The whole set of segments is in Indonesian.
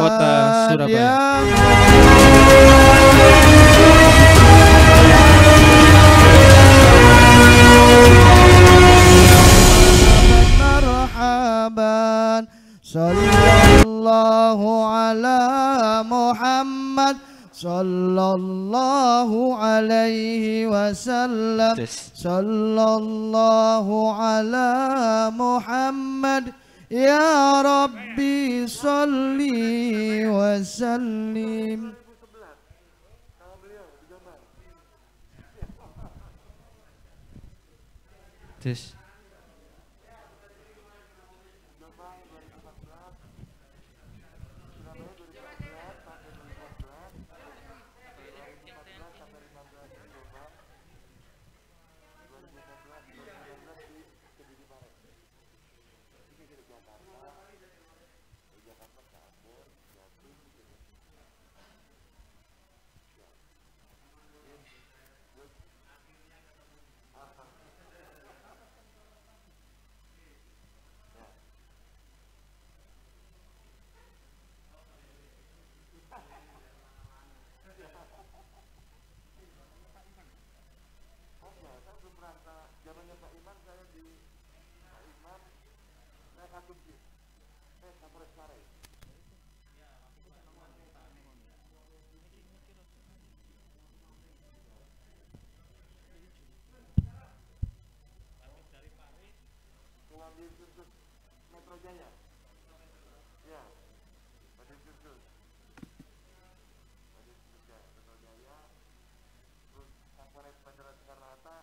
Kota Surabaya. Marhaban sallallahu ala Muhammad sallallahu alaihi wasallam sallallahu ala Muhammad ya Rabbi salli wa sallim. Tes. Metro Jaya, ya, Badin Kursus, Metro Jaya, terus Kapolres Bandara Soekarno-Hatta,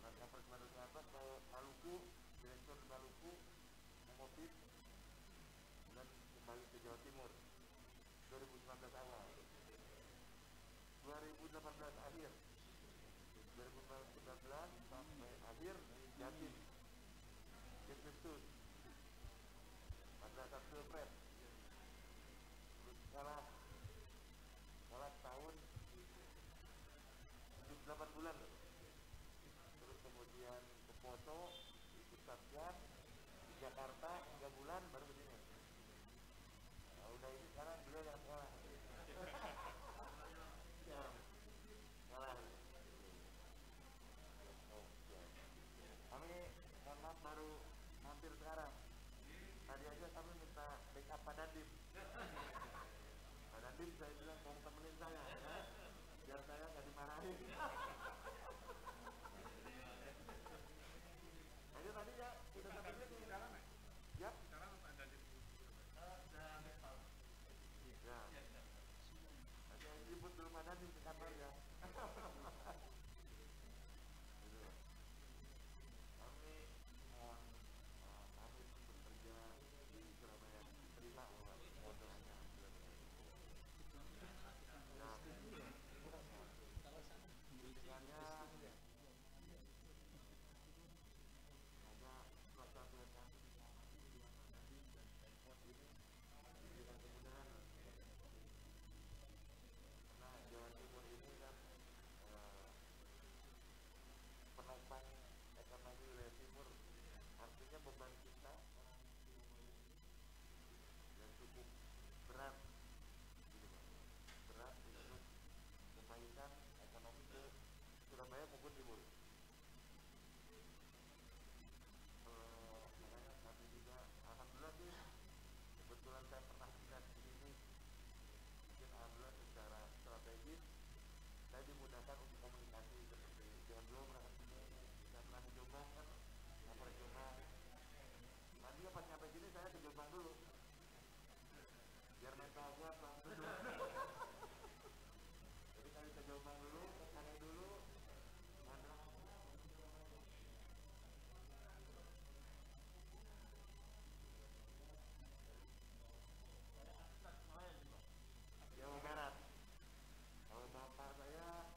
Kapolres Bandara Soekarno-Hatta ke Maluku, Direktur Maluku, Motif, dan kembali ke Jawa Timur, 2019 awal, 2018 akhir, 2019 sampai akhir Jatim. Kristus pada Pilpres terus kalah tahun 8 bulan loh. Terus kemudian ke Poto ikut Satgas di Jakarta 3 bulan baru begini. Nah, udah ini sekarang beliau yang kalah. Ya, kalah. Kami mohon maaf baru hampir sekarang. Tadi aja kami minta backup Pak Dandim. Pak Dandim saya bilang mau temenin saya ya, biar saya nggak dimarahin. Ayo tadi ya sudah sampai sini sekarang ya? Sekarang Pak Dandim ya. Tadi jemput dulu Pak Dandim ke kantor ya. Ekonomi wilayah timur artinya beban kita yang cukup berat untuk kebaikan ekonomi ke Surabaya maupun timur. Makanya kami juga alhamdulillah sih kebetulan saya pernah dinas di sini, mungkin alhamdulillah secara strategis saya dimudahkan untuk komunikasi seperti jangan dulu berangkat sini. Saya pernah ke Jombang kan, Kapolres Jombang. Tadi pas nyampe sini saya ke Jombang dulu, biar mental kuat langsung dulu. Jadi kali ke Jombang dulu, ke sana dulu, mana? Jawa Barat. Kalau bapak saya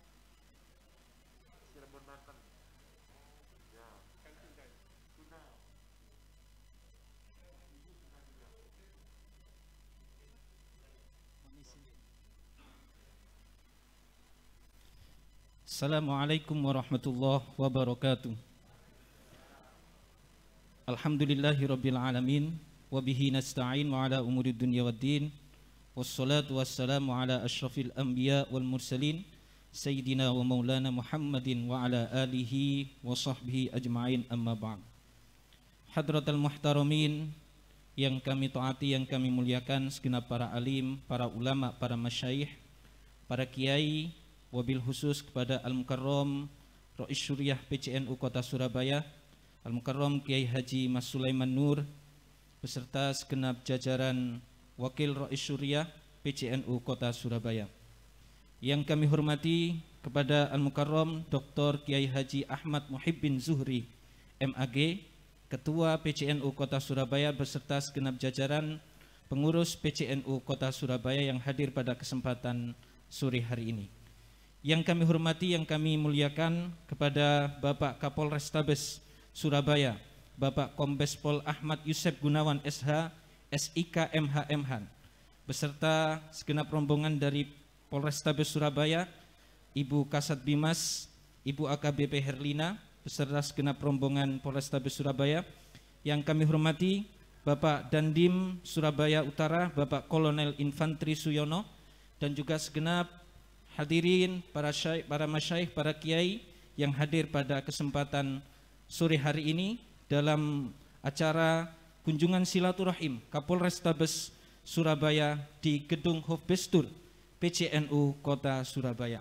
Cirebon Banten. Ya. Tuna. Assalamualaikum warahmatullahi wabarakatuh. Alhamdulillahirabbil alamin wa bihi nasta'in wa ala umuri dunya waddin. Wassalatu wassalamu ala asyrafil anbiya wal mursalin sayyidina wa maulana Muhammadin wa ala alihi wa sahbihi ajma'in, amma ba'd. Hadratal muhtaramin yang kami taati, yang kami muliakan, segenap para alim, para ulama, para masyayikh, para kiai, wabil khusus kepada Al-Mukarram Rais Syuriah PCNU Kota Surabaya, Al-Mukarram Kiai Haji Mas Sulaiman Nur, beserta segenap jajaran Wakil Rais Syuriah PCNU Kota Surabaya. Yang kami hormati kepada Al-Mukarram Dr. Kiai Haji Ahmad Muhibbin Zuhri MAG, Ketua PCNU Kota Surabaya beserta segenap jajaran pengurus PCNU Kota Surabaya yang hadir pada kesempatan sore hari ini. Yang kami hormati, yang kami muliakan kepada Bapak Kapolrestabes Surabaya, Bapak Kombes Pol Ahmad Yusef Gunawan SH, SIK MH, beserta segenap rombongan dari Polrestabes Surabaya, Ibu Kasat Bimas, Ibu AKBP Herlina, beserta segenap rombongan Polrestabes Surabaya. Yang kami hormati Bapak Dandim Surabaya Utara, Bapak Kolonel Infantri Suyono, dan juga segenap hadirin, para masyayikh, para kiai yang hadir pada kesempatan sore hari ini dalam acara kunjungan silaturahim Kapolrestabes Surabaya di Gedung Hofbestur PCNU Kota Surabaya.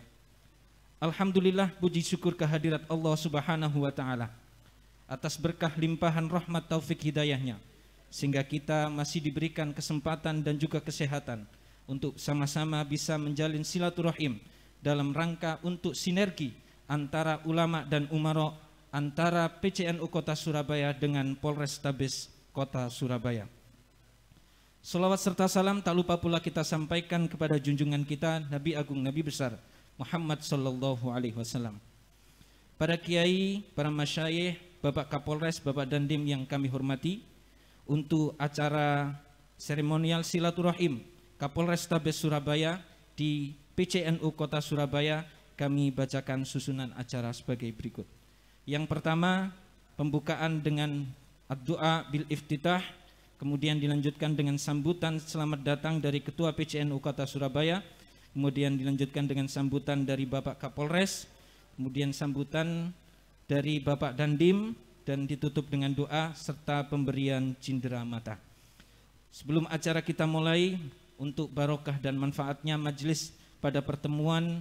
Alhamdulillah, puji syukur kehadirat Allah Subhanahu wa Ta'ala atas berkah limpahan rahmat taufik hidayahnya, sehingga kita masih diberikan kesempatan dan juga kesehatan untuk sama-sama bisa menjalin silaturahim dalam rangka untuk sinergi antara ulama dan umara, antara PCNU Kota Surabaya dengan Polrestabes Kota Surabaya. Salawat serta salam tak lupa pula kita sampaikan kepada junjungan kita Nabi Agung, Nabi besar Muhammad sallallahu alaihi wasallam. Para kiai, para masyayikh, Bapak Kapolres, Bapak Dandim yang kami hormati, untuk acara seremonial silaturahim Kapolrestabes Surabaya di PCNU Kota Surabaya, kami bacakan susunan acara sebagai berikut. Yang pertama, pembukaan dengan doa bil iftitah, kemudian dilanjutkan dengan sambutan selamat datang dari Ketua PCNU Kota Surabaya, kemudian dilanjutkan dengan sambutan dari Bapak Kapolres, kemudian sambutan dari Bapak Dandim, dan ditutup dengan doa serta pemberian cindera mata. Sebelum acara kita mulai, untuk barokah dan manfaatnya majelis pada pertemuan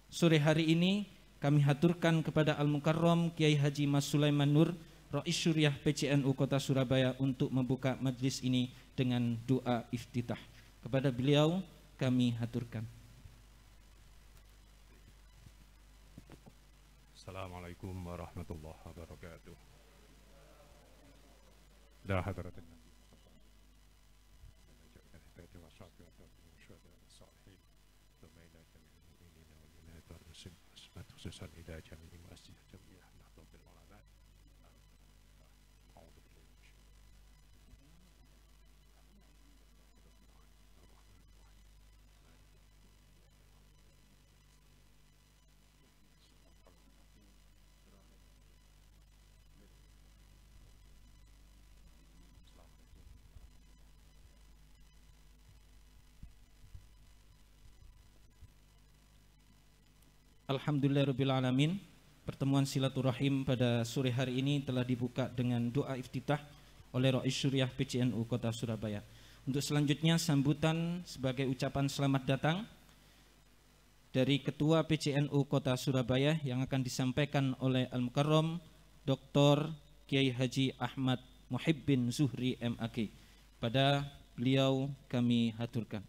sore hari ini, kami haturkan kepada Al-Mukarram Kiai Haji Mas Sulaiman Nur, Rais Syuriah PCNU Kota Surabaya, untuk membuka majelis ini dengan doa iftitah. Kepada beliau kami haturkan. Assalamualaikum warahmatullahi wabarakatuh. Da hadratin Nabi khususan ila jami'i masjid jami'ah nahdlatul ulama. Alhamdulillahirabbil alamin. Pertemuan silaturahim pada sore hari ini telah dibuka dengan doa iftitah oleh Rais Syuriah PCNU Kota Surabaya. Untuk selanjutnya sambutan sebagai ucapan selamat datang dari Ketua PCNU Kota Surabaya yang akan disampaikan oleh Al-Mukarram Dr. Kiai Haji Ahmad Muhibbin Zuhri MAG. Pada beliau kami haturkan.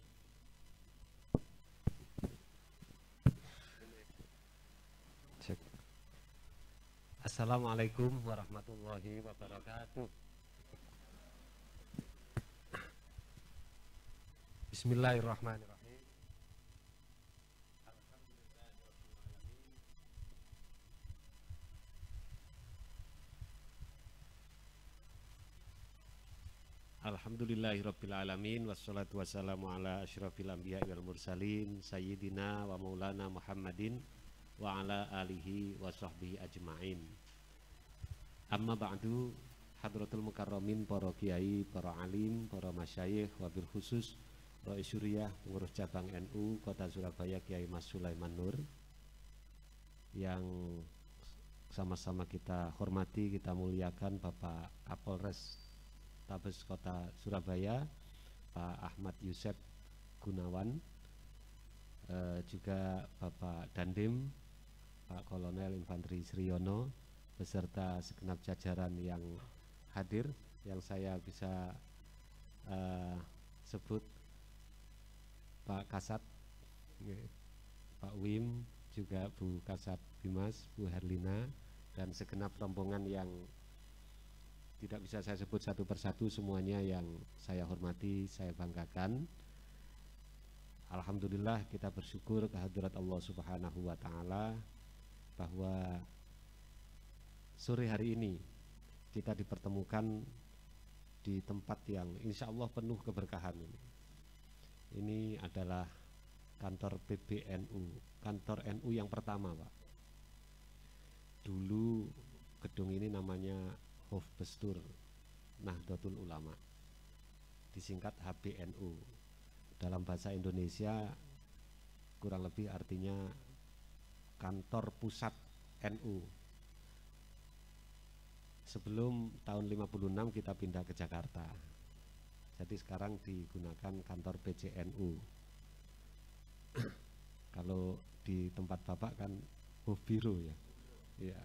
Assalamualaikum warahmatullahi wabarakatuh. Bismillahirrahmanirrahim. Alhamdulillahirabbil alamin, wassalatu wassalamu ala asyrafil anbiya'i wal mursalin sayyidina wa maulana Muhammadin wa ala alihi wa sahbihi ajma'in. Amma ba'du, Hadratul Mukarramin, para kiai, para alim, para masyayikh, wabil khusus Rais Syuriah, pengurus cabang NU Kota Surabaya, Kiai Mas Sulaiman Nur, yang sama-sama kita hormati, kita muliakan Bapak Kapolres Tabes Kota Surabaya, Pak Ahmad Yusef Gunawan, juga Bapak Dandim, Pak Kolonel Infanteri Sriyono, beserta segenap jajaran yang hadir, yang saya bisa sebut Pak Kasat, Pak Wim, juga Bu Kasat Bimas, Bu Herlina, dan segenap rombongan yang tidak bisa saya sebut satu persatu, semuanya yang saya hormati, saya banggakan. Alhamdulillah, kita bersyukur kehadirat Allah Subhanahu wa Ta'ala bahwa sore hari ini kita dipertemukan di tempat yang insya Allah penuh keberkahan ini. Ini adalah kantor PBNU, kantor NU yang pertama, Pak. Dulu gedung ini namanya Hofbestur Nahdlatul Ulama, disingkat HBNU. Dalam bahasa Indonesia kurang lebih artinya kantor pusat NU. Sebelum tahun 56 kita pindah ke Jakarta. Jadi sekarang digunakan kantor PCNU. Kalau di tempat Bapak kan Hofbiro ya. Iya.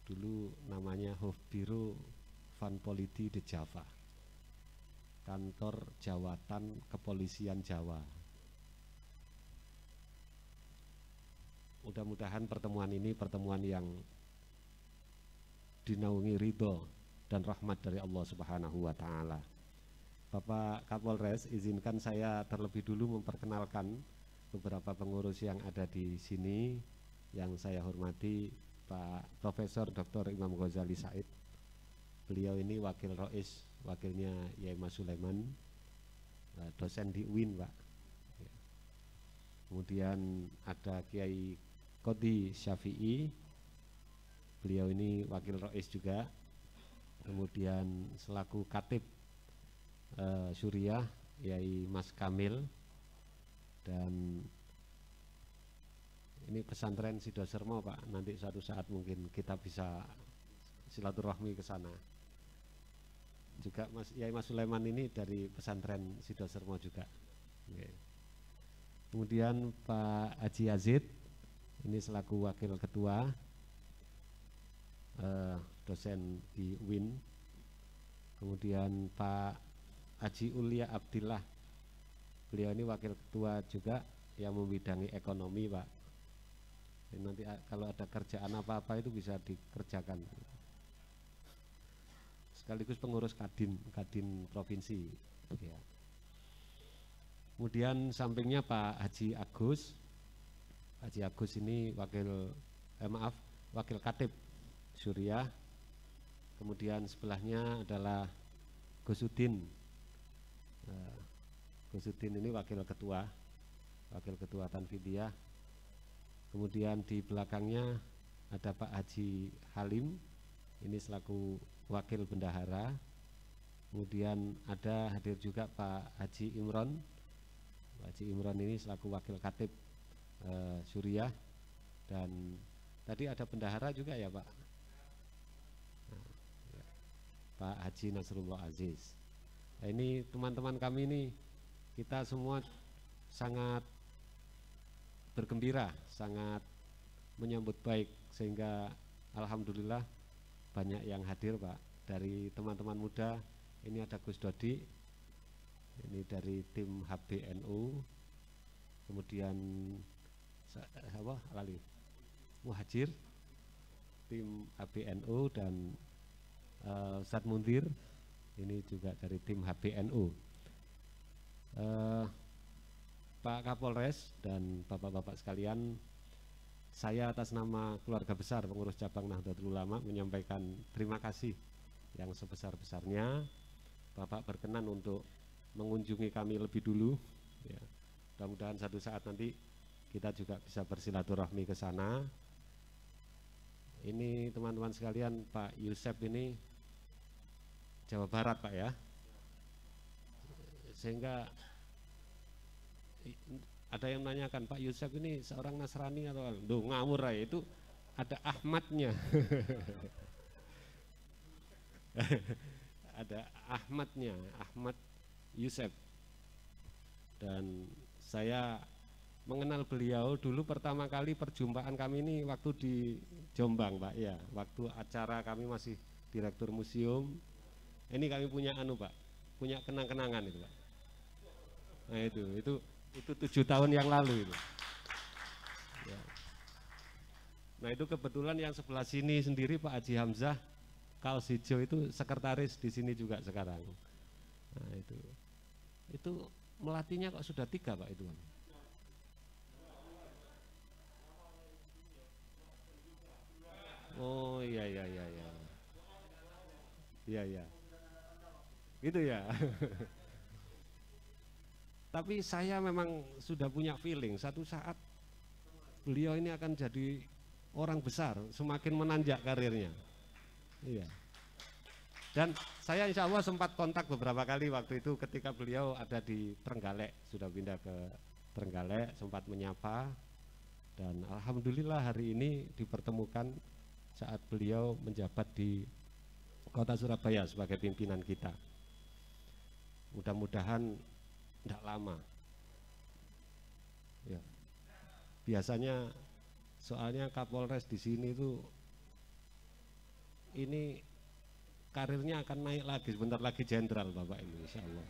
Dulu namanya Hofbiro Van Politi de Java. Kantor Jawatan Kepolisian Jawa. Mudah-mudahan pertemuan ini pertemuan yang dinaungi ridho dan rahmat dari Allah Subhanahu wa Ta'ala. Bapak Kapolres, izinkan saya terlebih dulu memperkenalkan beberapa pengurus yang ada di sini yang saya hormati, Pak Profesor Dr. Imam Ghazali Said. Beliau ini wakil Rais, wakilnya Yai Mas Sulaiman, dosen di UIN, Pak. Kemudian ada Kiai Qodhi Syafi'i, beliau ini wakil Rais juga. Kemudian selaku Khatib Syuriah Yai Mas Kamil, dan ini pesantren Sidosermo, Pak. Nanti suatu saat mungkin kita bisa silaturahmi ke sana. Juga Yai Mas Sulaiman ini dari pesantren Sidosermo juga. Oke. Kemudian Pak Haji Yazid, ini selaku wakil ketua, dosen di UIN. Kemudian Pak Haji Ulia Abdillah, beliau ini wakil ketua juga yang membidangi ekonomi, Pak. Dan nanti kalau ada kerjaan apa-apa itu bisa dikerjakan. Sekaligus pengurus Kadin provinsi. Ya. Kemudian sampingnya Pak Haji Agus. Haji Agus ini wakil Khatib Syuriah. Kemudian sebelahnya adalah Gusudin. Gusudin ini wakil ketua Tanfidiyah. Kemudian di belakangnya ada Pak Haji Halim, ini selaku wakil bendahara. Kemudian ada hadir juga Pak Haji Imron. Pak Haji Imron ini selaku wakil Khatib Syuriah. Dan tadi ada bendahara juga ya, Pak. Pak Haji Nasrullah Aziz. Nah, ini teman-teman kami ini, kita semua sangat bergembira, sangat menyambut baik, sehingga alhamdulillah banyak yang hadir, Pak. Dari teman-teman muda, ini ada Gus Dodi, ini dari tim HBNU, kemudian Muhajir, tim HBNU, dan Ustadz Mundir, ini juga dari tim HBNU. Pak Kapolres dan bapak-bapak sekalian, saya atas nama keluarga besar pengurus cabang Nahdlatul Ulama menyampaikan terima kasih yang sebesar-besarnya. Bapak berkenan untuk mengunjungi kami lebih dulu, ya. Mudah-mudahan satu saat nanti kita juga bisa bersilaturahmi ke sana. Ini teman-teman sekalian, Pak Yusef ini Jawa Barat Pak ya. Sehingga ada yang menanyakan, Pak Yusef ini seorang Nasrani atau ngawur ya, itu ada Ahmadnya. Ada Ahmadnya, Ahmad Yusef. Dan saya mengenal beliau dulu pertama kali perjumpaan kami ini waktu di Jombang Pak ya, waktu acara kami masih direktur museum. Ini kami punya Pak, punya kenang-kenangan itu Pak. Nah itu 7 tahun yang lalu itu. Ya. Nah itu kebetulan yang sebelah sini sendiri Pak Haji Hamzah Kaos Hijau itu sekretaris di sini juga sekarang. Nah itu melatihnya kok sudah 3 Pak itu. Oh iya. Gitu ya. Tapi saya memang sudah punya feeling satu saat beliau ini akan jadi orang besar, semakin menanjak karirnya. Iya. Dan saya insya Allah sempat kontak beberapa kali waktu itu ketika beliau ada di Trenggalek, sudah pindah ke Trenggalek, sempat menyapa. Dan alhamdulillah hari ini dipertemukan saat beliau menjabat di Kota Surabaya sebagai pimpinan kita. Mudah-mudahan tidak lama. Ya. Biasanya soalnya Kapolres di sini itu ini karirnya akan naik lagi, sebentar lagi jenderal Bapak ini insya Allah.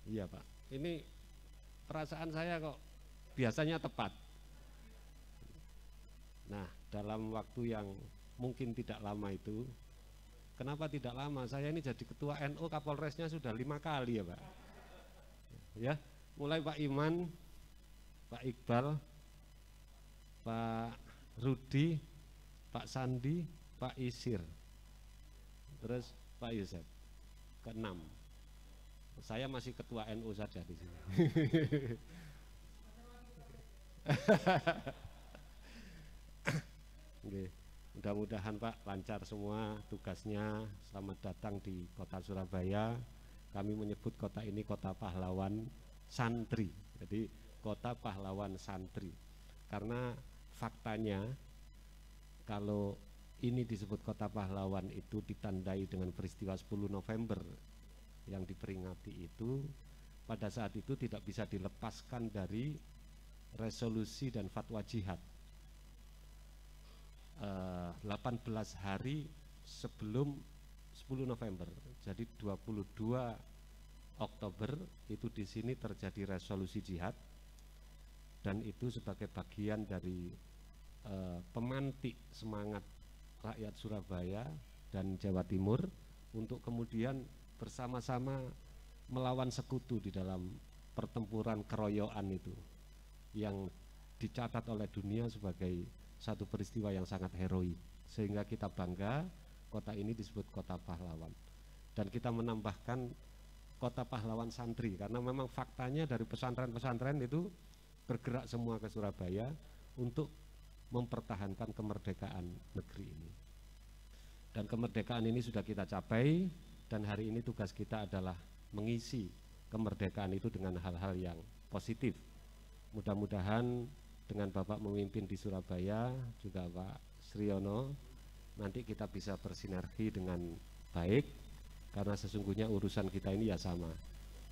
Iya Pak, ini perasaan saya kok biasanya tepat. Nah dalam waktu yang mungkin tidak lama itu, kenapa tidak lama? Saya ini jadi ketua NU Kapolresnya sudah 5 kali ya Pak. Ya, mulai Pak Iman, Pak Iqbal, Pak Rudi, Pak Sandi, Pak Isir, terus Pak Yusef, ke-6. Saya masih ketua NU saja di sini. Oke. Mudah-mudahan Pak lancar semua tugasnya. Selamat datang di Kota Surabaya. Kami menyebut kota ini kota pahlawan santri. Jadi kota pahlawan santri. Karena faktanya kalau ini disebut kota pahlawan itu ditandai dengan peristiwa 10 November yang diperingati itu, pada saat itu tidak bisa dilepaskan dari resolusi dan fatwa jihad. 18 hari sebelum 10 November, jadi 22 Oktober itu di sini terjadi resolusi jihad, dan itu sebagai bagian dari pemantik semangat rakyat Surabaya dan Jawa Timur untuk kemudian bersama-sama melawan sekutu di dalam pertempuran keroyokan itu yang dicatat oleh dunia sebagai satu peristiwa yang sangat heroik, sehingga kita bangga kota ini disebut kota pahlawan. Dan kita menambahkan kota pahlawan santri karena memang faktanya dari pesantren-pesantren itu bergerak semua ke Surabaya untuk mempertahankan kemerdekaan negeri ini. Dan kemerdekaan ini sudah kita capai, dan hari ini tugas kita adalah mengisi kemerdekaan itu dengan hal-hal yang positif. Mudah-mudahan dengan Bapak memimpin di Surabaya, juga Pak Sriono, nanti kita bisa bersinergi dengan baik, karena sesungguhnya urusan kita ini ya sama,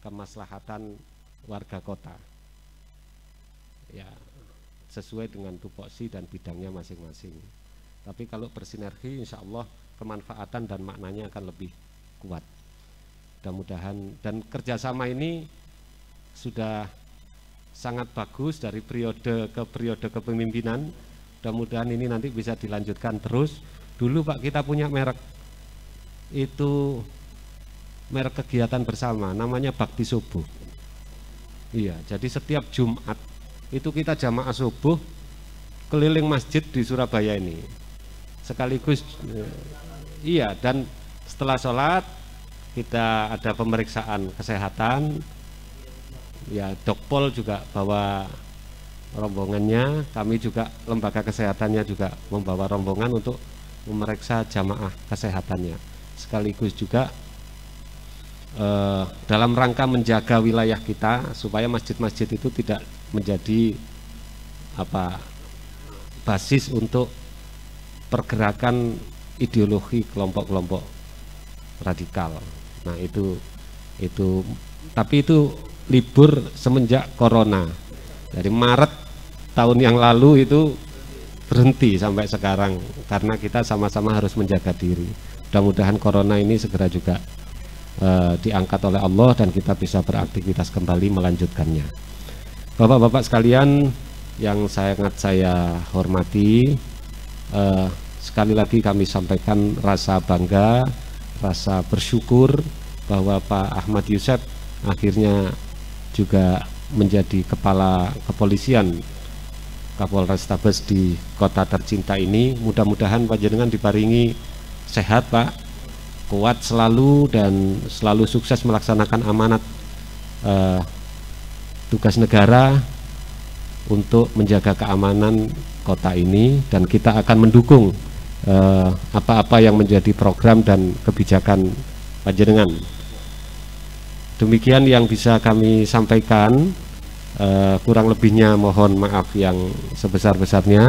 kemaslahatan warga kota ya, sesuai dengan tupoksi dan bidangnya masing-masing. Tapi kalau bersinergi insya Allah kemanfaatan dan maknanya akan lebih kuat. Mudah-mudahan, dan kerjasama ini sudah sangat bagus dari periode ke periode kepemimpinan. Mudah-mudahan ini nanti bisa dilanjutkan terus. Dulu Pak kita punya merek, itu merek kegiatan bersama, namanya Bakti Subuh. Iya, jadi setiap Jumat itu kita jamaah subuh keliling masjid di Surabaya ini. Sekaligus iya, dan setelah sholat kita ada pemeriksaan kesehatan. Ya, Dokpol juga bawa rombongannya, kami juga lembaga kesehatannya juga membawa rombongan untuk memeriksa jamaah kesehatannya, sekaligus juga dalam rangka menjaga wilayah kita supaya masjid-masjid itu tidak menjadi basis untuk pergerakan ideologi kelompok-kelompok radikal. Nah itu tapi itu libur semenjak corona, dari Maret tahun yang lalu itu berhenti sampai sekarang karena kita sama-sama harus menjaga diri. Mudah-mudahan corona ini segera juga diangkat oleh Allah dan kita bisa beraktivitas kembali melanjutkannya. Bapak-bapak sekalian yang sangat saya hormati, sekali lagi kami sampaikan rasa bangga, rasa bersyukur bahwa Pak Ahmad Yusef akhirnya juga menjadi kepala kepolisian Kapolrestabes di kota tercinta ini. Mudah-mudahan panjenengan diparingi sehat Pak, kuat selalu dan selalu sukses melaksanakan amanat tugas negara untuk menjaga keamanan kota ini, dan kita akan mendukung apa-apa yang menjadi program dan kebijakan panjenengan. Demikian yang bisa kami sampaikan, kurang lebihnya mohon maaf yang sebesar-besarnya.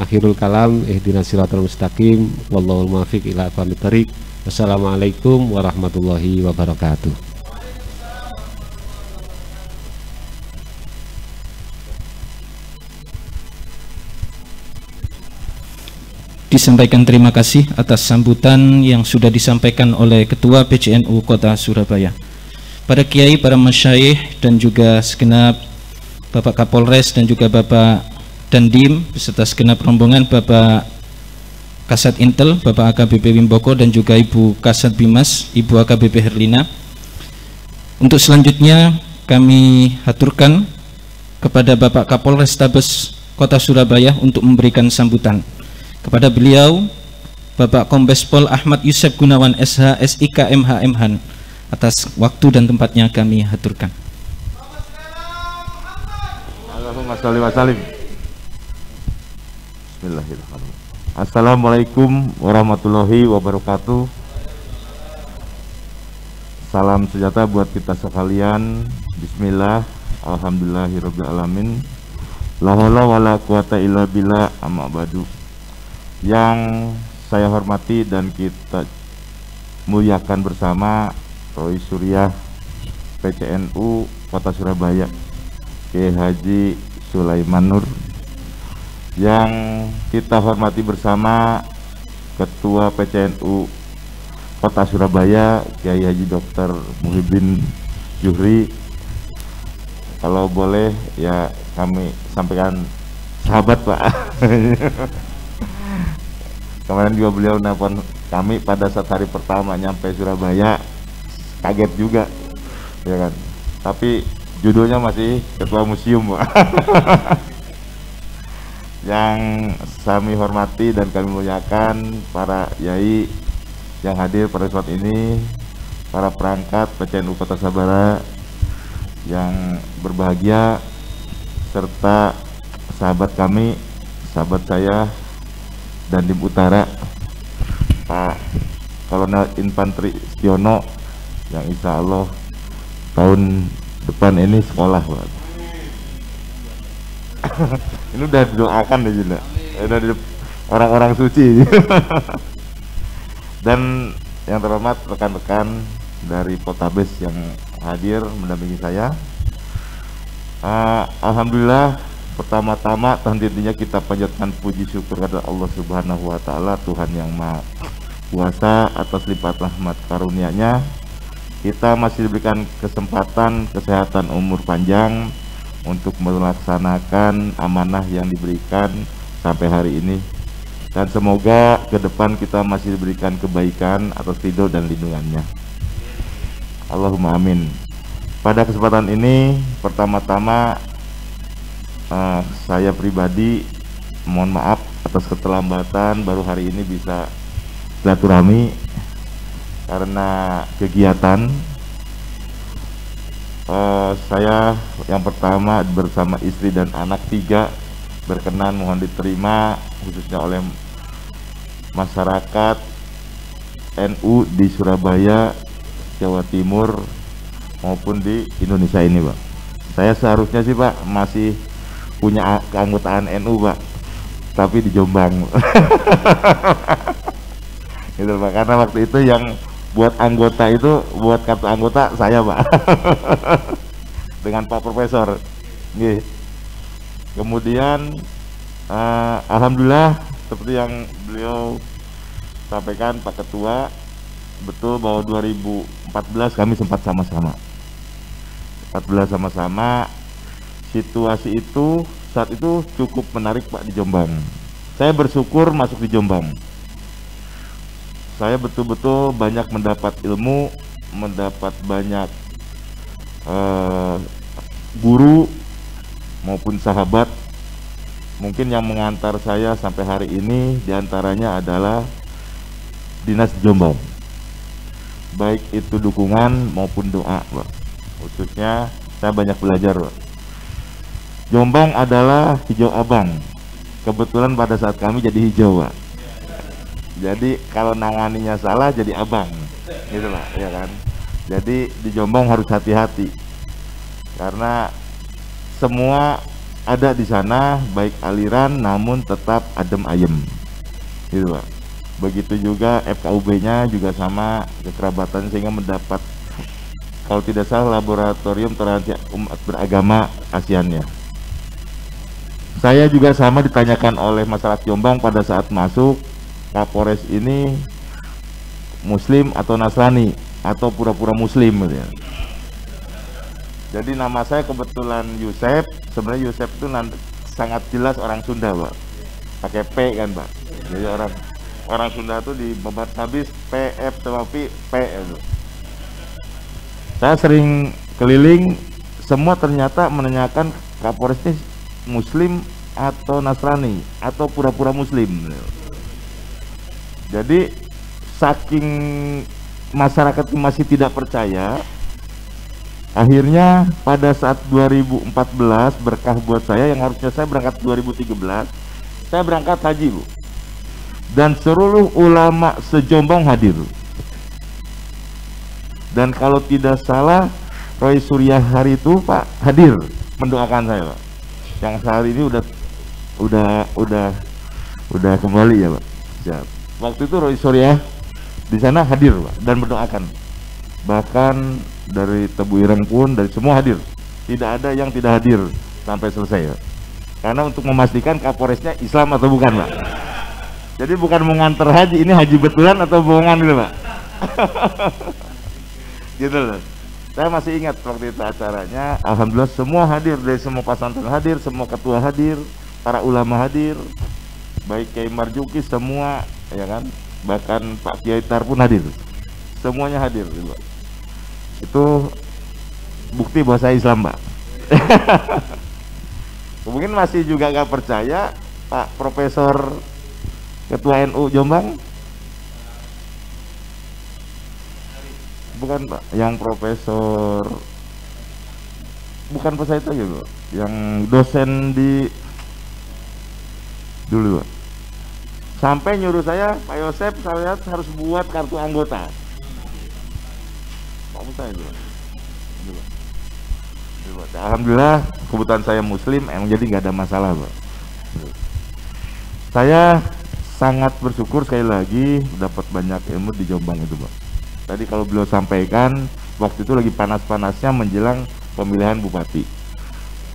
Akhirul kalam, ihdinas siratal mustaqim, wallahul muwaffiq ila aqwamit thoriq. Wassalamualaikum warahmatullahi wabarakatuh. Disampaikan terima kasih atas sambutan yang sudah disampaikan oleh Ketua PCNU Kota Surabaya. Para kiai, para masyayikh dan juga segenap Bapak Kapolres dan juga Bapak Dandim beserta segenap rombongan, Bapak Kasat Intel, Bapak AKBP Wimboko dan juga Ibu Kasat Bimas, Ibu AKBP Herlina. Untuk selanjutnya kami haturkan kepada Bapak Kapolrestabes Kota Surabaya untuk memberikan sambutan. Kepada beliau Bapak Kombes Pol Ahmad Yusef Gunawan SH SIK MH MHan, atas waktu dan tempatnya kami haturkan. Allahumma sholli wa sallim. Bismillahirrahmanirrahim. Assalamualaikum warahmatullahi wabarakatuh. Salam sejahtera buat kita sekalian. Bismillah, alhamdulillahirabbil alamin. La haula wala quwata illa billah, amma ba'du. Yang saya hormati dan kita muliakan bersama Roy Surya PCNU Kota Surabaya, Kiai Haji Sulaiman Nur. Yang kita hormati bersama Ketua PCNU Kota Surabaya, Kiai Haji Dr. Muhyiddin Juhri. Kalau boleh ya kami sampaikan sahabat Pak. Kemarin juga beliau nelpon kami pada saat hari pertama nyampe Surabaya, kaget juga ya kan, tapi judulnya masih Ketua Museum Pak. Yang kami hormati dan kami muliakan para yai yang hadir pada saat ini, para perangkat PCNU Kota Surabaya yang berbahagia, serta sahabat kami, sahabat saya Dandim Utara, Pak Kolonel Infanteri Stiono, yang insya Allah tahun depan ini sekolah Pak. Ini udah didoakan deh juga, udah orang-orang suci. Dan yang terhormat rekan-rekan dari Poltabes yang hadir mendampingi saya. Alhamdulillah, pertama-tama tentunya kita panjatkan puji syukur kepada Allah Subhanahu wa taala, Tuhan yang Maha Kuasa, atas lipat rahmat karunia-Nya. Kita masih diberikan kesempatan, kesehatan, umur panjang untuk melaksanakan amanah yang diberikan sampai hari ini. Dan semoga ke depan kita masih diberikan kebaikan atas ridho dan lindungannya. Allahumma amin. Pada kesempatan ini, pertama-tama saya pribadi mohon maaf atas keterlambatan baru hari ini bisa silaturahmi karena kegiatan. Saya yang pertama bersama istri dan anak 3 berkenan mohon diterima khususnya oleh masyarakat NU di Surabaya, Jawa Timur maupun di Indonesia ini, Pak. Saya seharusnya sih, Pak, masih punya keanggotaan NU, Pak, tapi di Jombang. Gitu, Pak, karena waktu itu yang buat anggota itu, buat kartu anggota saya, Pak. Dengan Pak Profesor. Nggih. Kemudian alhamdulillah seperti yang beliau sampaikan Pak Ketua, betul bahwa 2014 kami sempat sama-sama. 14 sama-sama. Situasi itu saat itu cukup menarik, Pak, di Jombang. Saya bersyukur masuk di Jombang. Saya betul-betul banyak mendapat ilmu, mendapat banyak guru maupun sahabat. Mungkin yang mengantar saya sampai hari ini diantaranya adalah Dinas Jombang, baik itu dukungan maupun doa, Pak. Khususnya saya banyak belajar, Pak. Jombang adalah hijau abang. Kebetulan pada saat kami jadi hijau, Pak. Jadi kalau nanganinya salah jadi abang, gitu lah, ya kan. Jadi di Jombang harus hati-hati karena semua ada di sana, baik aliran namun tetap adem ayem, gitu, Pak. Begitu juga FKUB-nya juga sama kekerabatan sehingga mendapat, kalau tidak salah, laboratorium toleransi umat beragama ASEAN-nya. Saya juga sama ditanyakan oleh masyarakat Jombang pada saat masuk, Kapolres ini Muslim atau Nasrani atau pura-pura Muslim, gitu ya. Jadi nama saya kebetulan Yusef. Sebenarnya Yusef itu sangat jelas orang Sunda, Pak. Pakai P kan, Pak. Jadi orang Sunda itu di babat habis PF tetapi P itu. Saya sering keliling, semua ternyata menanyakan Kapolres ini Muslim atau Nasrani atau pura-pura Muslim. Jadi saking masyarakat masih tidak percaya, akhirnya pada saat 2014 berkah buat saya yang harusnya saya berangkat 2013, saya berangkat haji, Bu. Dan seluruh ulama se-Jombang hadir. Dan kalau tidak salah Roy Surya hari itu, Pak, hadir mendoakan saya, Pak. Yang hari ini udah kembali ya, Pak. Siap. Waktu itu Roy Surya di sana hadir, Pak, dan mendoakan. Bahkan dari Tebu Ireng pun, dari semua hadir. Tidak ada yang tidak hadir sampai selesai, Pak. Karena untuk memastikan Kapolresnya Islam atau bukan, Pak. Jadi bukan mengantar haji, ini haji betulan atau bohongan gitu, Pak. Gitu loh. Saya masih ingat waktu itu acaranya, alhamdulillah semua hadir, dari semua pesantren hadir, semua ketua hadir, para ulama hadir, baik Kiai Marjuki semua, ya kan, bahkan Pak Kiai Tar pun hadir, semuanya hadir, gitu. Itu bukti bahwa saya Islam, Pak. Mungkin masih juga gak percaya, Pak Profesor Ketua NU Jombang, bukan, Pak, yang profesor, bukan Pak saya itu gitu, yang dosen di dulu, Pak. Sampai nyuruh saya, Pak Yosep, saya harus buat kartu anggota. Pak Musa itu, Pak. Alhamdulillah kebetulan saya Muslim, emang jadi nggak ada masalah, Pak. Saya sangat bersyukur sekali lagi dapat banyak ilmu di Jombang itu, Pak. Tadi kalau beliau sampaikan waktu itu lagi panas-panasnya menjelang pemilihan bupati.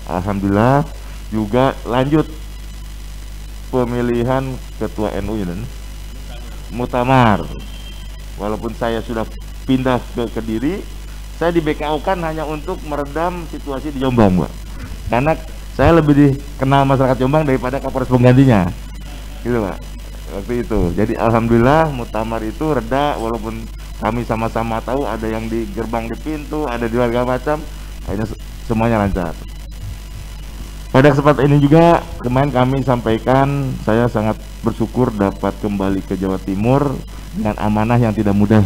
Alhamdulillah juga lanjut pemilihan ketua NU ini, muktamar. Walaupun saya sudah pindah ke Kediri, saya di BKO-kan hanya untuk meredam situasi di Jombang, Pak. Karena saya lebih dikenal masyarakat Jombang daripada Kapolres penggantinya, gitu, Pak. Waktu itu. Jadi alhamdulillah muktamar itu reda, walaupun kami sama-sama tahu ada yang di gerbang di pintu, ada di warga macam, akhirnya semuanya lancar. Pada kesempatan ini juga kemarin kami sampaikan, saya sangat bersyukur dapat kembali ke Jawa Timur dengan amanah yang tidak mudah.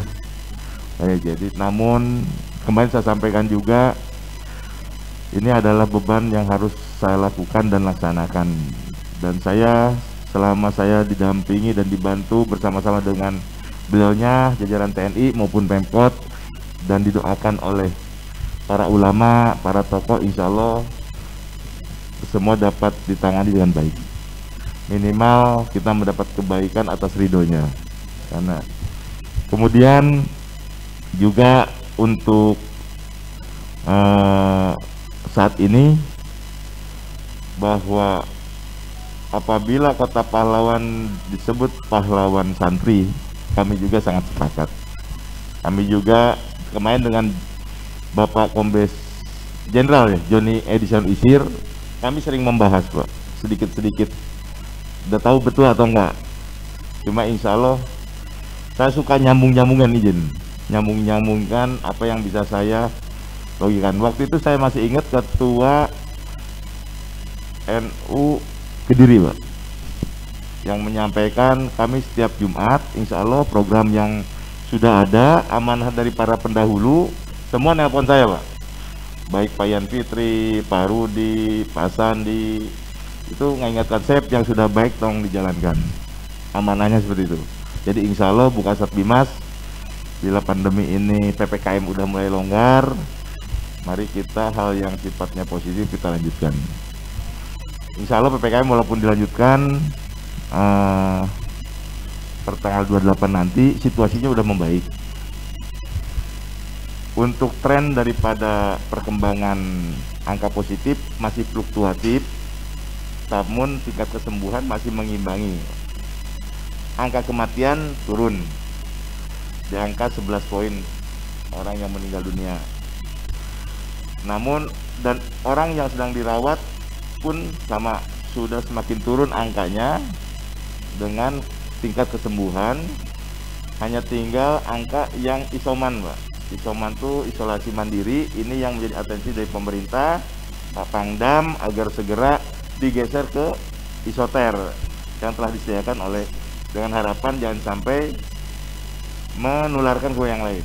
Jadi namun kemarin saya sampaikan juga Ini adalah beban yang harus saya lakukan dan laksanakan. Dan saya selama saya didampingi dan dibantu bersama-sama dengan beliaunya, jajaran TNI maupun Pemkot, dan didoakan oleh para ulama, para tokoh, insya Allah semua dapat ditangani dengan baik. Minimal kita mendapat kebaikan atas ridhonya. Karena kemudian juga untuk saat ini bahwa apabila Kota Pahlawan disebut pahlawan santri, kami juga sangat sepakat. Kami juga kemarin dengan Bapak Kombes Jenderal ya, Joni Edison Isir, kami sering membahas Pak, sedikit-sedikit. Udah tahu betul atau enggak? Cuma insya Allah saya suka nyambung-nyambungan, izin nyambung-nyambungkan apa yang bisa saya logikan. Waktu itu saya masih ingat Ketua NU Kediri Pak, yang menyampaikan kami setiap Jumat insya Allah program yang sudah ada amanah dari para pendahulu semua nelpon saya Pak, baik Pak Yan Fitri, Pak Rudi, Pak Sandi, itu mengingatkan Sep yang sudah baik tolong dijalankan, amanahnya seperti itu. Jadi insya Allah buka Sat Bimas, bila pandemi ini PPKM udah mulai longgar, mari kita hal yang sifatnya positif kita lanjutkan. Insya Allah PPKM walaupun dilanjutkan per tanggal 28 nanti situasinya udah membaik. Untuk tren daripada perkembangan angka positif masih fluktuatif, namun tingkat kesembuhan masih mengimbangi. Angka kematian turun di angka 11 poin orang yang meninggal dunia. Namun dan orang yang sedang dirawat pun sama, sudah semakin turun angkanya dengan tingkat kesembuhan. Hanya tinggal angka yang isoman Pak. Isoman itu isolasi mandiri, ini yang menjadi atensi dari pemerintah, Pak Pangdam, agar segera digeser ke isoter yang telah disediakan oleh, dengan harapan jangan sampai menularkan ke yang lain.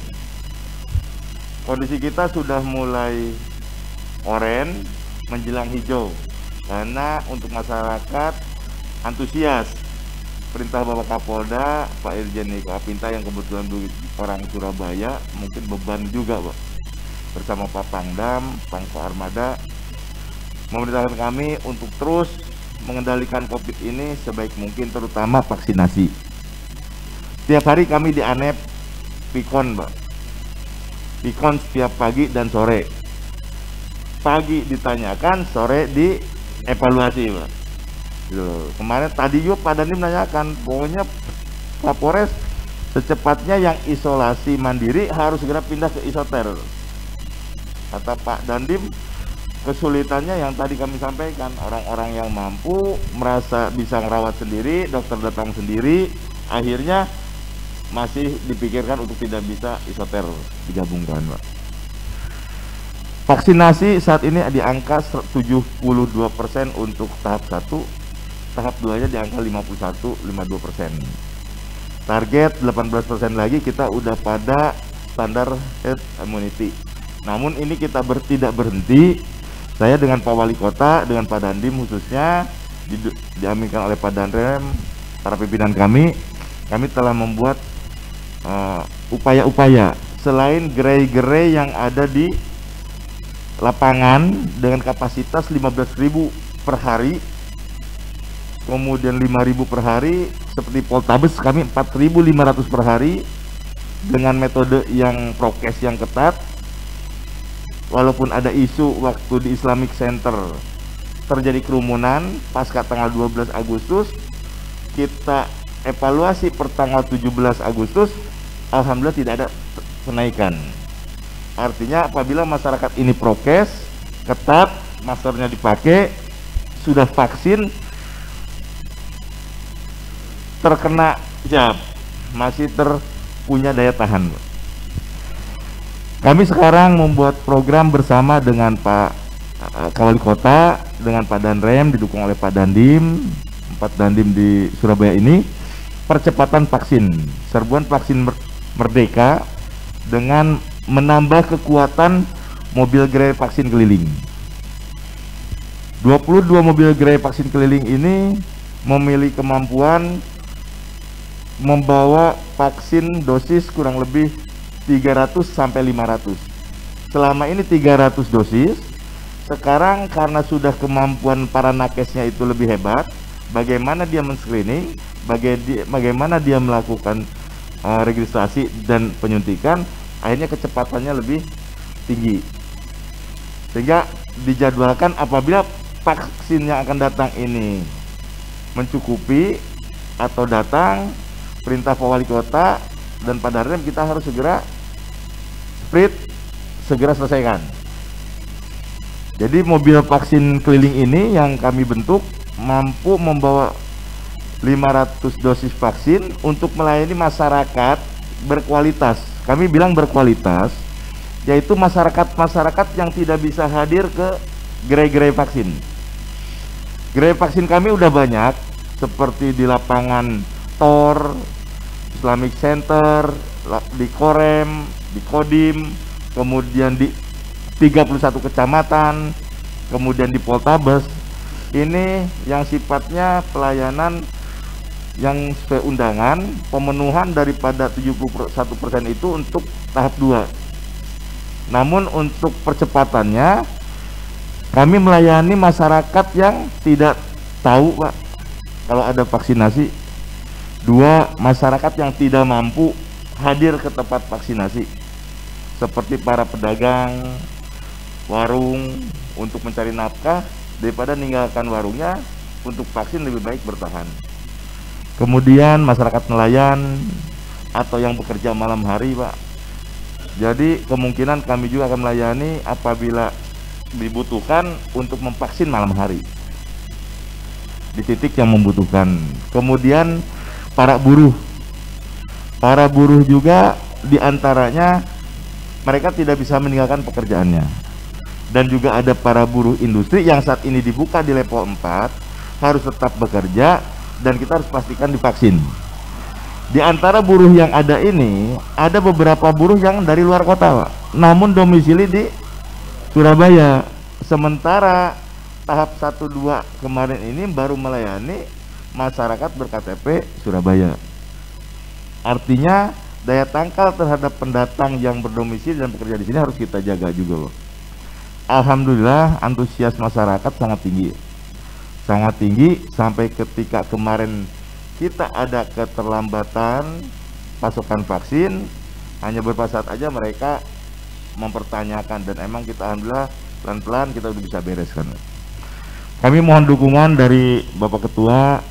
Kondisi kita sudah mulai oranye menjelang hijau karena untuk masyarakat antusias. Perintah Bapak Kapolda, Pak Irjen Niko Apinta yang kebetulan orang Surabaya, mungkin beban juga Pak, bersama Pak Pangdam, Pangko Armada, memerintahkan kami untuk terus mengendalikan COVID ini sebaik mungkin, terutama vaksinasi. Setiap hari kami di ANEP Pikon Pak, Pikon setiap pagi dan sore. Pagi ditanyakan, sore dievaluasi Pak. Kemarin tadi juga Pak Dandim menanyakan, pokoknya Kapolres secepatnya yang isolasi mandiri harus segera pindah ke isoter. Kata Pak Dandim, kesulitannya yang tadi kami sampaikan, orang-orang yang mampu merasa bisa merawat sendiri, dokter datang sendiri, akhirnya masih dipikirkan untuk tidak bisa isoter digabungkan Pak. Vaksinasi saat ini di angka 72% untuk tahap 1, tahap 2 nya di angka 51-52%. Target 18% lagi kita udah pada standar herd immunity. Namun ini kita tidak berhenti. Saya dengan Pak Wali Kota, dengan Pak Dandim khususnya diaminkan oleh Pak Danrem, para pimpinan kami telah membuat upaya-upaya selain gerai-gerai yang ada di lapangan dengan kapasitas 15.000 per hari, kemudian 5.000 per hari, seperti Poltabes kami 4.500 per hari dengan metode yang prokes yang ketat. Walaupun ada isu waktu di Islamic Center terjadi kerumunan pasca tanggal 12 Agustus, kita evaluasi per tanggal 17 Agustus, alhamdulillah tidak ada kenaikan. Artinya apabila masyarakat ini prokes ketat, maskernya dipakai, sudah vaksin, terkena masih terpunya daya tahan. Kami sekarang membuat program bersama dengan Pak Wali Kota, dengan Pak Danrem, didukung oleh Pak Dandim, 4 Dandim di Surabaya ini, percepatan vaksin, serbuan vaksin merdeka dengan menambah kekuatan mobil gerai vaksin keliling. 22 mobil gerai vaksin keliling ini memiliki kemampuan membawa vaksin dosis kurang lebih 300 sampai 500. Selama ini 300 dosis. Sekarang karena sudah kemampuan para nakesnya itu lebih hebat, bagaimana dia men-screening, bagaimana dia melakukan registrasi dan penyuntikan, akhirnya kecepatannya lebih tinggi. Sehingga dijadwalkan apabila vaksin yang akan datang ini mencukupi atau datang, perintah Pak Wali Kota dan Pak Dandim kita harus segera segera selesaikan. Jadi mobil vaksin keliling ini yang kami bentuk mampu membawa 500 dosis vaksin untuk melayani masyarakat berkualitas. Kami bilang berkualitas, yaitu masyarakat yang tidak bisa hadir ke gerai-gerai vaksin. Gerai vaksin kami udah banyak, seperti di lapangan Tor, Islamic Center, di Korem, di Kodim, kemudian di 31 kecamatan, kemudian di Poltabes. Ini yang sifatnya pelayanan yang sesuai undangan, pemenuhan daripada 71% itu untuk tahap 2. Namun untuk percepatannya kami melayani masyarakat yang tidak tahu, Pak, kalau ada vaksinasi. 2, masyarakat yang tidak mampu hadir ke tempat vaksinasi, seperti para pedagang warung untuk mencari nafkah, daripada meninggalkan warungnya untuk vaksin lebih baik bertahan. Kemudian masyarakat nelayan atau yang bekerja malam hari, Pak. Jadi kemungkinan kami juga akan melayani apabila dibutuhkan untuk memvaksin malam hari di titik yang membutuhkan. Kemudian para buruh juga diantaranya mereka tidak bisa meninggalkan pekerjaannya. Dan juga ada para buruh industri yang saat ini dibuka di level 4 harus tetap bekerja dan kita harus pastikan divaksin. Di antara buruh yang ada ini, ada beberapa buruh yang dari luar kota, Pak, namun domisili di Surabaya. Sementara tahap 1-2 kemarin ini baru melayani masyarakat berKTP Surabaya. Artinya daya tangkal terhadap pendatang yang berdomisili dan bekerja di sini harus kita jaga juga, loh. Alhamdulillah antusias masyarakat sangat tinggi sampai ketika kemarin kita ada keterlambatan pasokan vaksin, hanya beberapa saat aja mereka mempertanyakan, dan emang kita alhamdulillah pelan-pelan kita udah bisa bereskan. Kami mohon dukungan dari Bapak Ketua,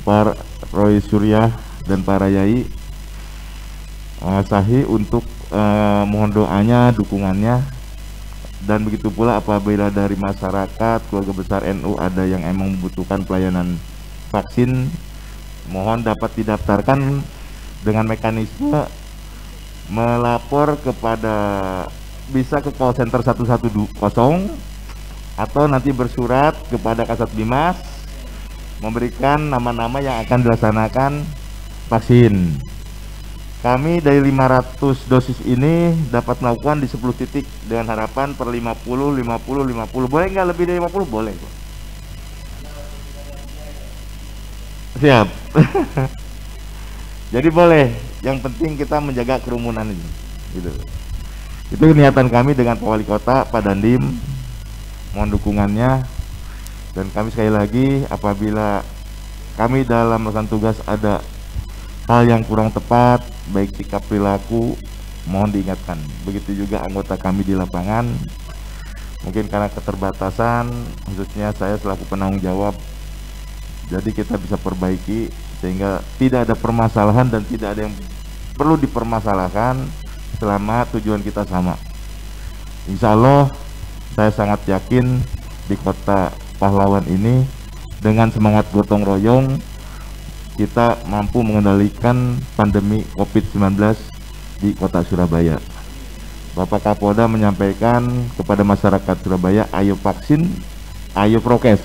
Pak Roy Surya dan para Yai Sahi untuk mohon doanya, dukungannya. Dan begitu pula apabila dari masyarakat keluarga besar NU ada yang emang membutuhkan pelayanan vaksin, mohon dapat didaftarkan dengan mekanisme melapor kepada, bisa ke call center 110 atau nanti bersurat kepada Kasat Bimas memberikan nama-nama yang akan dilaksanakan vaksin. Kami dari 500 dosis ini dapat melakukan di 10 titik dengan harapan per 50. Boleh nggak lebih dari 50? Boleh. Siap. Jadi boleh, yang penting kita menjaga kerumunan ini, gitu. Itu niatan kami dengan Pak Wali Kota, Pak Dandim, mohon dukungannya. Dan kami sekali lagi, apabila kami dalam melaksanakan tugas ada hal yang kurang tepat, baik sikap perilaku, mohon diingatkan. Begitu juga anggota kami di lapangan, mungkin karena keterbatasan, khususnya saya selaku penanggung jawab, jadi kita bisa perbaiki sehingga tidak ada permasalahan dan tidak ada yang perlu dipermasalahkan selama tujuan kita sama. Insya Allah saya sangat yakin di kota pahlawan ini dengan semangat gotong royong kita mampu mengendalikan pandemi COVID-19 di kota Surabaya. Bapak Kapolda menyampaikan kepada masyarakat Surabaya, ayo vaksin, ayo prokes.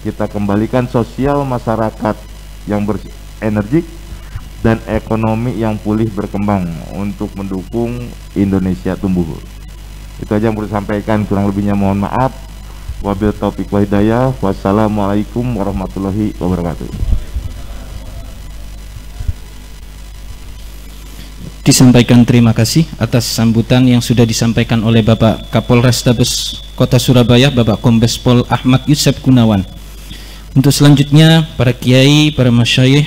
Kita kembalikan sosial masyarakat yang berenergik dan ekonomi yang pulih berkembang untuk mendukung Indonesia tumbuh. Itu aja yang perlu disampaikan, kurang lebihnya mohon maaf. Wabil taufiq wa hidayah. Wassalamualaikum warahmatullahi wabarakatuh. Disampaikan terima kasih atas sambutan yang sudah disampaikan oleh Bapak Kapolrestabes Kota Surabaya, Bapak Kombes Pol Ahmad Yusef Gunawan. Untuk selanjutnya para kiai, para masyayikh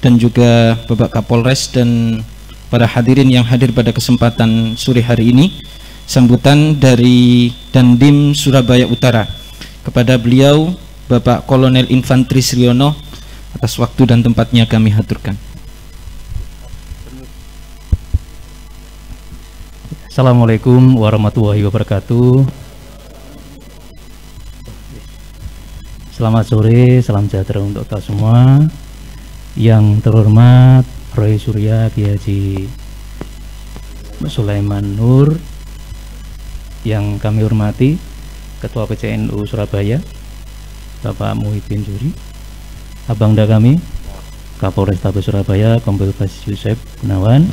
dan juga Bapak Kapolres dan para hadirin yang hadir pada kesempatan sore hari ini, sambutan dari Dandim Surabaya Utara. Kepada beliau Bapak Kolonel Infantri Sriono, atas waktu dan tempatnya kami haturkan. Assalamualaikum warahmatullahi wabarakatuh. Selamat sore, salam sejahtera untuk kita semua. Yang terhormat Roy Surya Kiai Haji Sulaiman Nur, yang kami hormati Ketua PCNU Surabaya Bapak Muhyiddin Suri, Abangda kami Kapolrestabes Surabaya Kombes Yusef Gunawan,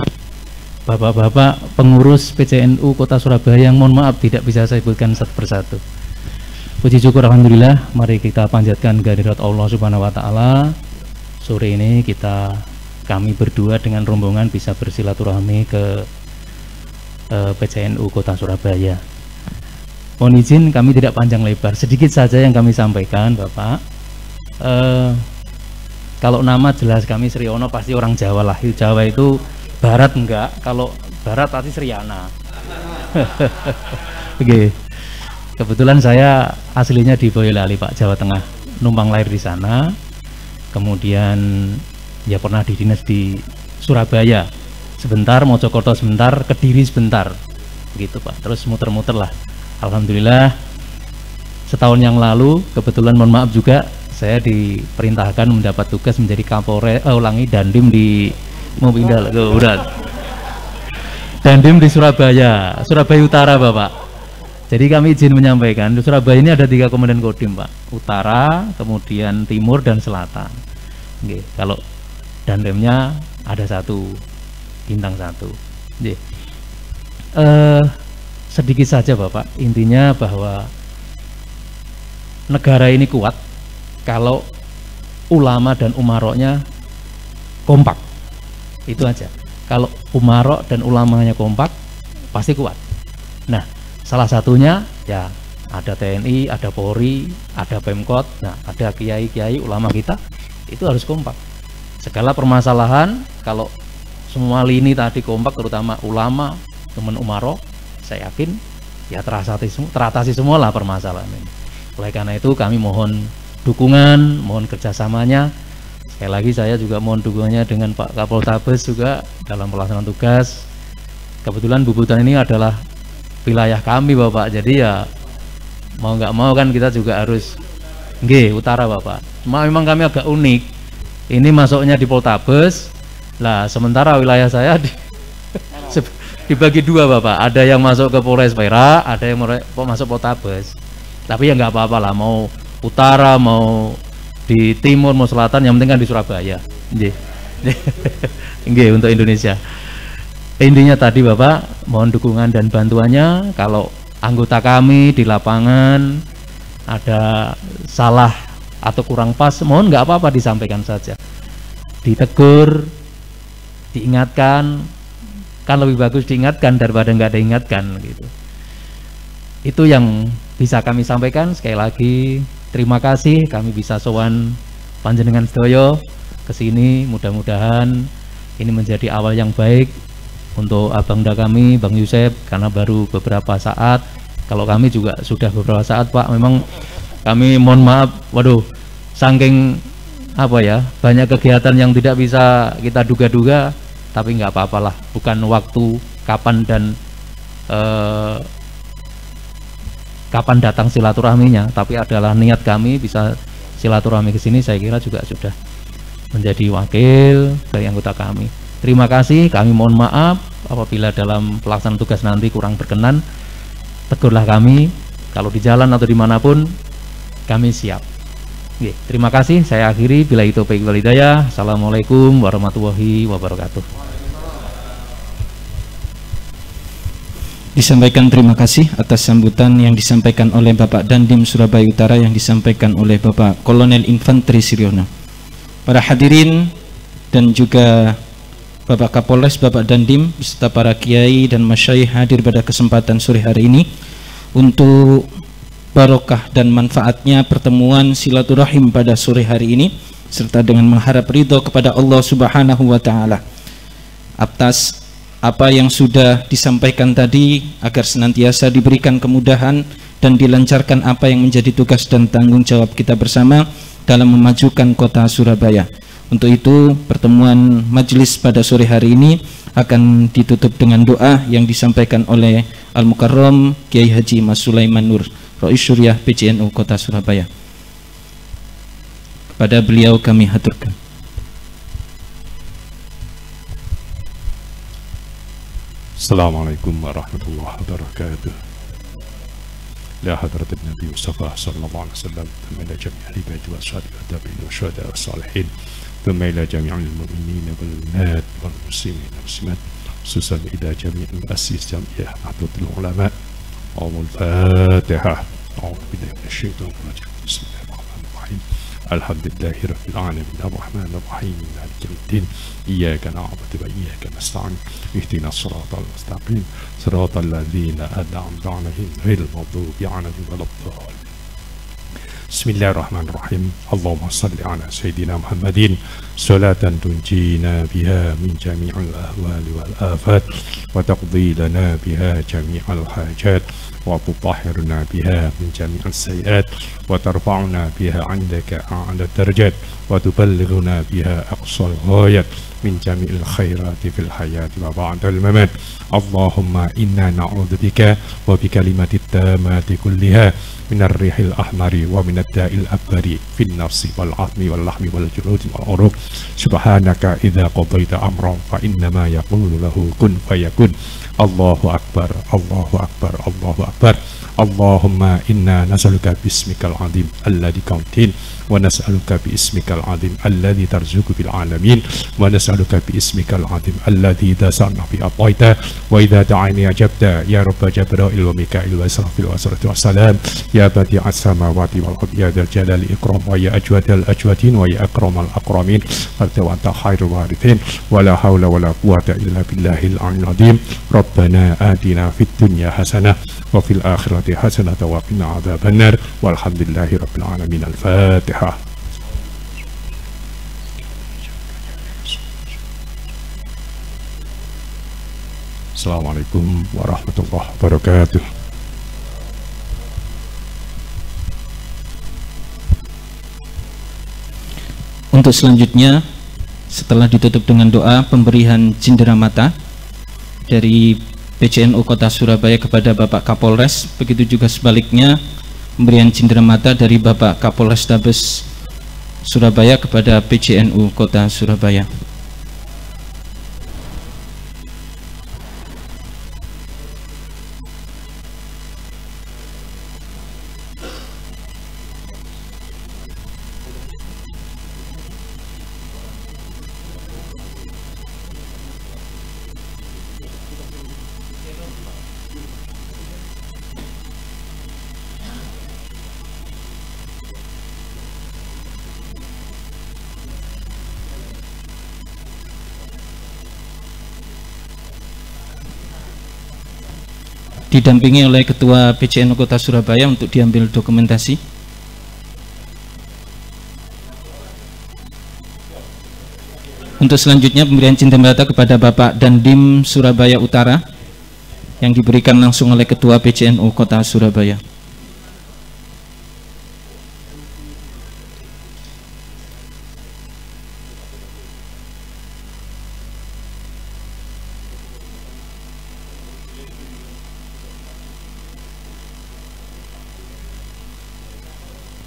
Bapak-bapak pengurus PCNU Kota Surabaya yang mohon maaf tidak bisa saya sebutkan satu persatu. Puji syukur alhamdulillah, mari kita panjatkan kehadirat Allah Subhanahu wa taala. Sore ini kami berdua dengan rombongan bisa bersilaturahmi ke PCNU Kota Surabaya. Mohon izin kami tidak panjang lebar, sedikit saja yang kami sampaikan, Bapak. Kalau nama jelas kami Sriono pasti orang Jawa lah. Jawa itu Barat enggak, kalau Barat pasti Sriana. Oke. Kebetulan saya aslinya di Boyolali, Pak, Jawa Tengah. Numpang lahir di sana. Kemudian ya pernah didinas di Surabaya sebentar, Mojokerto sebentar, Kediri sebentar. Begitu, Pak. Terus muter-muter lah. Alhamdulillah setahun yang lalu kebetulan mohon maaf juga saya diperintahkan mendapat tugas menjadi Kapolres Dandim di Dandim di Surabaya Utara, Bapak. Jadi kami izin menyampaikan, di Surabaya ini ada 3 komandan kodim, Pak. Utara, kemudian Timur dan Selatan. Oke, kalau Dandimnya ada 1, bintang 1. Oke. Sedikit saja, Bapak. Intinya bahwa negara ini kuat kalau ulama dan umaroknya kompak. Itu aja. Kalau umarok dan ulamanya kompak, pasti kuat. Nah, salah satunya ya ada TNI, ada Polri, ada Pemkot, nah ada kiai-kiai ulama kita, itu harus kompak. Segala permasalahan, kalau semua lini tadi kompak, terutama ulama, teman umarok, saya yakin ya teratasi semua lah permasalahan ini. Oleh karena itu kami mohon dukungan, mohon kerjasamanya. Sekali lagi saya juga mohon dukungannya dengan Pak Kapoltabes juga dalam pelaksanaan tugas. Kebetulan Bubutan ini adalah wilayah kami, Bapak. Jadi ya mau nggak mau kan kita juga harus utara, Bapak. Cuma memang kami agak unik. Ini masuknya di Poltabes. Lah sementara wilayah saya dibagi 2, Bapak. Ada yang masuk ke Polres Perak, ada yang masuk Poltabes. Tapi ya nggak apa-apa lah, mau utara mau di timur mau selatan, yang penting kan di Surabaya. Untuk Indonesia. Intinya tadi, Bapak, mohon dukungan dan bantuannya. Kalau anggota kami di lapangan ada salah atau kurang pas, mohon nggak apa-apa disampaikan saja, ditegur, diingatkan. Kan lebih bagus diingatkan daripada nggak diingatkan gitu. Itu yang bisa kami sampaikan. Sekali lagi terima kasih, kami bisa sowan panjenengan sedoyo ke sini. Mudah-mudahan ini menjadi awal yang baik untuk abangda kami, Bang Yusef, karena baru beberapa saat. Kalau kami juga sudah beberapa saat, Pak. Memang kami mohon maaf, waduh, saking banyak kegiatan yang tidak bisa kita duga-duga, tapi nggak apa-apalah. Bukan waktu kapan dan kapan datang silaturahminya, tapi adalah niat kami bisa silaturahmi ke sini. Saya kira juga sudah menjadi wakil dari anggota kami. Terima kasih, kami mohon maaf apabila dalam pelaksanaan tugas nanti kurang berkenan, tegurlah kami. Kalau di jalan atau dimanapun kami siap. Oke, terima kasih, saya akhiri. Billahi taufiq wal hidayah. Assalamualaikum warahmatullahi wabarakatuh. disampaikan terima kasih atas sambutan yang disampaikan oleh Bapak Dandim Surabaya Utara, yang disampaikan oleh Bapak Kolonel Infanteri Siriono. Para hadirin dan juga Bapak Kapolres, Bapak Dandim beserta para kiai dan masyayikh hadir pada kesempatan sore hari ini untuk barokah dan manfaatnya pertemuan silaturahim pada sore hari ini, serta dengan mengharap ridho kepada Allah Subhanahu wa taala atas apa yang sudah disampaikan tadi, agar senantiasa diberikan kemudahan dan dilancarkan apa yang menjadi tugas dan tanggung jawab kita bersama dalam memajukan kota Surabaya. Untuk itu pertemuan majelis pada sore hari ini akan ditutup dengan doa yang disampaikan oleh Al-Mukarram Kiai Haji Mas Sulaiman Nur, Rais Syuriah PCNU Kota Surabaya. Kepada beliau kami haturkan. Assalamualaikum warahmatullahi wabarakatuh. La hadrat Nabi Mustafa sallallahu alaihi wasallam, thumma ila jami'il baiti washabi wa tabi'in wa syuhada wa salihin, thumma ila jami'il mu'minin wal mu'minat wal muslimin wal muslimat, khususan ila jami'il muassis jami'ah Nahdlatul Ulama. Al-Fatihah. A'udzu billahi minasy syaithanir rajim. Bismillahirrahmanirrahim. Alhamdulillahi rabbil alamin, arrahmanir rahim, maliki yaumiddin, iyyaka na'budu wa iyyaka nasta'in, ihdinas siratal mustaqim, siratal ladzina an'amta 'alaihim ghairil maghdubi 'alaihim waladdallin. Bismillahirrahmanirrahim. Allahumma salli ala sayyidina Muhammadin salatan tunjina biha min jami'il ahwali wal afat wa taqdi lana biha jami'al hajat wa tutahhirna biha min jami'is sayyi'at wa tarfa'una biha 'indaka a'la darajat wa tuballighuna biha aqsal ghayat min jami'il khairati fil hayati wa ba'dal mamat. Allahumma inna na'udzubika wa bi kalimatit tamati kulliha minar rihil ahmari wa minad da'il akbari fin nafsi wal azmi wal lahmi wal juludi wal uruq. Subhanaka idza qadaita amran fa innama yaqulu lahu kun fayakun. Allahu akbar, Allahu akbar, Allahu akbar. Allahumma inna nas'aluka bismikal azim alladhi kauntin, wa nas'aluka bi ismikal azim alladhi tarzuqu bil alamin, wa nas'aluka bi ismikal azim alladhi dasana bi ataita, wa idza da'ani ajabta ya rabb Jibril wa Mikail wa Israfil wa salatu wassalam ya badi'as samawati wal ardi ya dzal jalali ikram wa ya ajwadal ajwadin wa ya akramal akramin wa anta khairul warithin wa la haula wa la quwwata illa billahil aliyyil azim. Rabbana atina fid dunya hasanah wa fil akhirati hasanah wa qina adzabannar walhamdulillahi rabbil alamin. Al-Fatihah. Assalamualaikum warahmatullahi wabarakatuh. Untuk selanjutnya, setelah ditutup dengan doa pemberian cindera mata dari PCNU Kota Surabaya kepada Bapak Kapolres, begitu juga sebaliknya pemberian cindera mata dari Bapak Kapolrestabes Surabaya kepada PCNU Kota Surabaya. Didampingi oleh Ketua PCNU Kota Surabaya untuk diambil dokumentasi. Untuk selanjutnya pemberian cindera mata kepada Bapak Dandim Surabaya Utara yang diberikan langsung oleh Ketua PCNU Kota Surabaya.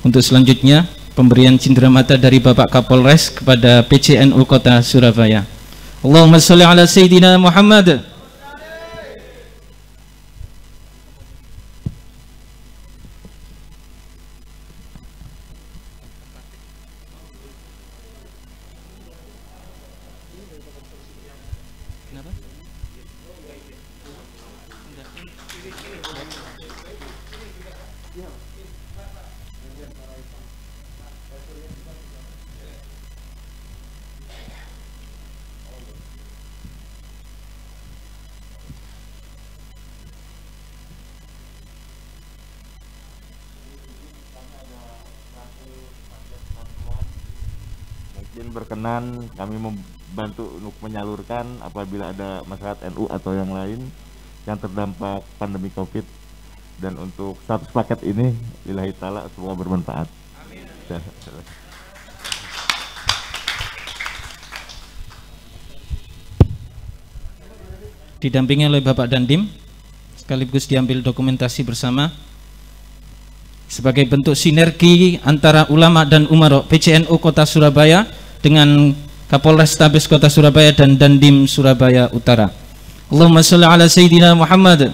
Untuk selanjutnya pemberian cindera mata dari Bapak Kapolres kepada PCNU Kota Surabaya. Allahumma sholli ala Sayyidina Muhammad. Kenapa? izin berkenan kami membantu untuk menyalurkan apabila ada masyarakat NU atau yang lain yang terdampak pandemi COVID, dan untuk 100 paket ini lillahi ta'ala semoga bermanfaat. Amin. Didampingi oleh Bapak Dandim, sekaligus diambil dokumentasi bersama sebagai bentuk sinergi antara ulama dan umaro PCNU Kota Surabaya dengan Kapolres Tabes Kota Surabaya dan Dandim Surabaya Utara. Allahumma sholli ala Sayyidina Muhammad.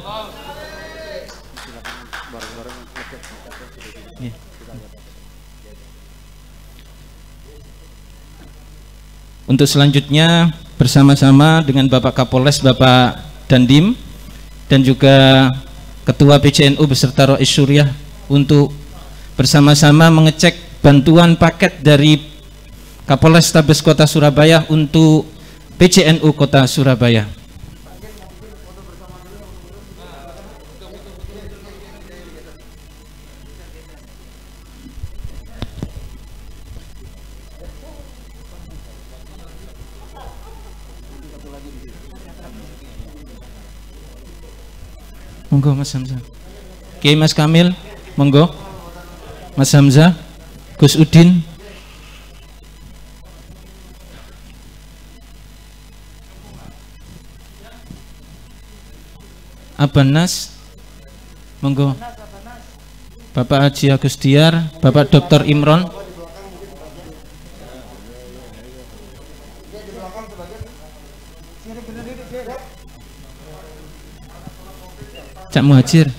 Untuk selanjutnya bersama-sama dengan Bapak Kapolres, Bapak Dandim, dan juga Ketua PCNU beserta Rois Syuriah untuk bersama-sama mengecek bantuan paket dari Kapolres Tabes Kota Surabaya untuk PCNU Kota Surabaya. Monggo Mas Hamzah. Oke, Mas Kamil, monggo. Mas Hamzah, Gus Udin. Abanas, monggo. Bapak Haji Agus Diar, Bapak Dr. Imron. Cak Muhajir.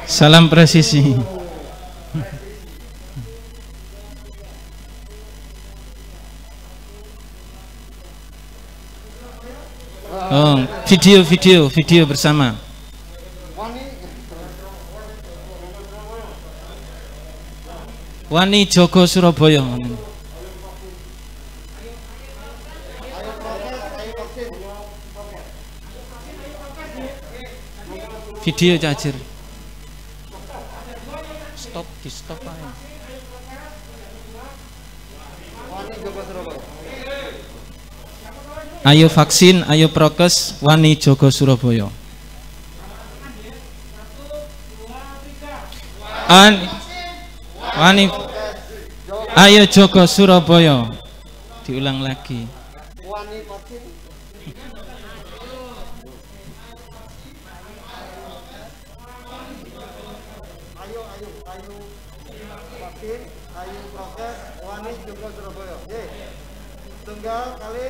Salam presisi. Oh, video bersama. Wani Joko Surabaya. Video Cacir. Di stop aja. Ayo vaksin, ayo prokes, Wani Joko Surabaya. Wani, ayo Joko Surabaya. Diulang lagi. Ayo prokes, Wani Joko Surabaya. Tunggal kali.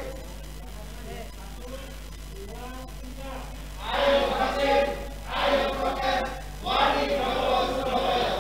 Ayo vaksin, ayo prokes, Wani Joko Surabaya.